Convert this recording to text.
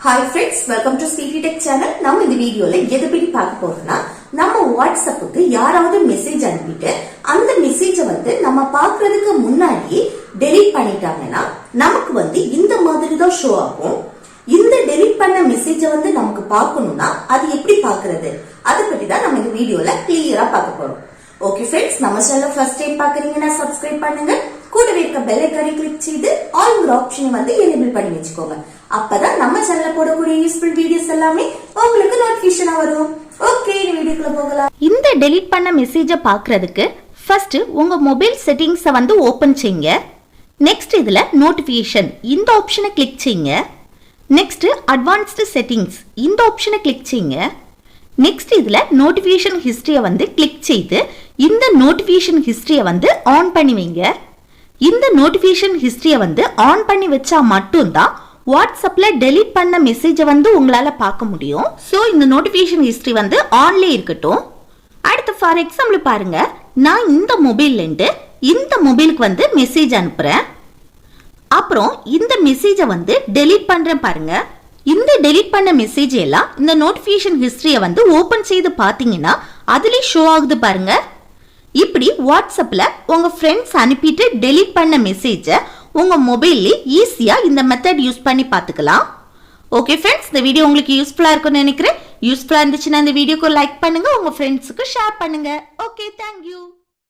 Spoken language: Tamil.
Hi friends, welcome to Speedy Tech channel. நம்ம இந்த வீடியோல எதை பத்தி பார்க்க போறோம்னா, நம்ம வாட்ஸ்அப்புக்கு யாராவது மெசேஜ் அனுப்பிட்டு அந்த மெசேஜை நம்ம பார்க்கிறதுக்கு முன்னாடியே டெலீட் பண்ணிட்டாங்கன்னா நமக்கு இந்த மாதிரி தான் ஷோ ஆகும். இந்த டெலீட் பண்ண மெசேஜை நமக்கு பார்க்கணும்னா அது எப்படி பார்க்கிறது, அதை பத்தி தான் நம்ம இந்த வீடியோல கிளியரா பார்க்க போறோம். ஓகே ஃப்ரெண்ட்ஸ், நம்ம சேனல் ஃபர்ஸ்ட் டைம் பாக்குறீங்கன்னா சப்ஸ்கிரைப் பண்ணுங்க. கூடவே இருக்க பெல் ஐகானை கிளிக் செய்து ஆல்ங்கிற ஆப்ஷனை எனேபிள் பண்ணி வச்சுக்கோங்க. அப்பதான் நம்ம சேனல்ல போடக்கூடிய யூஸ்ஃபுல் வீடியோஸ் எல்லாமே உங்களுக்கு நோட்டிபிகேஷனா வரும். ஓகே, வீடியோக்குள்ள போகலாம். இந்த டெலீட் பண்ண மெசேஜை பார்க்கிறதுக்கு ஃபர்ஸ்ட் உங்க மொபைல் செட்டிங்ஸை ஓபன் செய்யுங்க. நெக்ஸ்ட் இதுல நோட்டிபிகேஷன் இந்த ஆப்ஷனை கிளிக் செய்யுங்க. நெக்ஸ்ட் அட்வான்ஸ்டு செட்டிங்ஸ் இந்த ஆப்ஷனை கிளிக் செய்யுங்க. நெக்ஸ்ட் இதுல நோட்டிபிகேஷன் ஹிஸ்டரியை கிளிக் செய்து இந்த நோட்டிபிகேஷன் ஹிஸ்டரியை ஆன் பண்ணி வைங்க. இந்த நோட்டிபிகேஷன் ஹிஸ்டரியை ஆன் பண்ணி வச்சா மட்டும்தான் வாட்ஸ்அப்ல டெலீட் பண்ண மெசேஜை உங்களால பார்க்க முடியும். ஸோ இந்த நோட்டிபிகேஷன் ஹிஸ்டரி ஆன்லே இருக்கட்டும். அடுத்து ஃபார் எக்ஸாம்பிள் பாருங்க, நான் இந்த மொபைல்ல இருந்து இந்த மொபைலுக்கு மெசேஜ் அனுப்புறேன். அப்புறம் இந்த மெசேஜை டெலீட் பண்றேன் பாருங்க. இந்த டெலீட் பண்ண மெசேஜ் எல்லாம் இந்த நோட்டிபிகேஷன் ஹிஸ்டரியை ஓபன் செய்து பார்த்தீங்கன்னா அதுலயே ஷோ ஆகுது பாருங்க. இப்படி வாட்ஸ்அப்ல உங்க ஃப்ரெண்ட்ஸ் அனுப்பிட்டு டெலீட் பண்ண மெசேஜை உங்க மொபைல்ல ஈஸியா இந்த மெத்தட் யூஸ் பண்ணி பார்த்துக்கலாம். ஓகே ஃப்ரெண்ட்ஸ், இந்த வீடியோ உங்களுக்கு யூஸ்ஃபுல்லா இருக்கும்னு நினைக்கிறேன். யூஸ்ஃபுல்லா இருந்துச்சுன்னா இந்த வீடியோக்கு லைக் பண்ணுங்க, உங்க ஃப்ரெண்ட்ஸுக்கு ஷேர் பண்ணுங்க. Okay, thank you.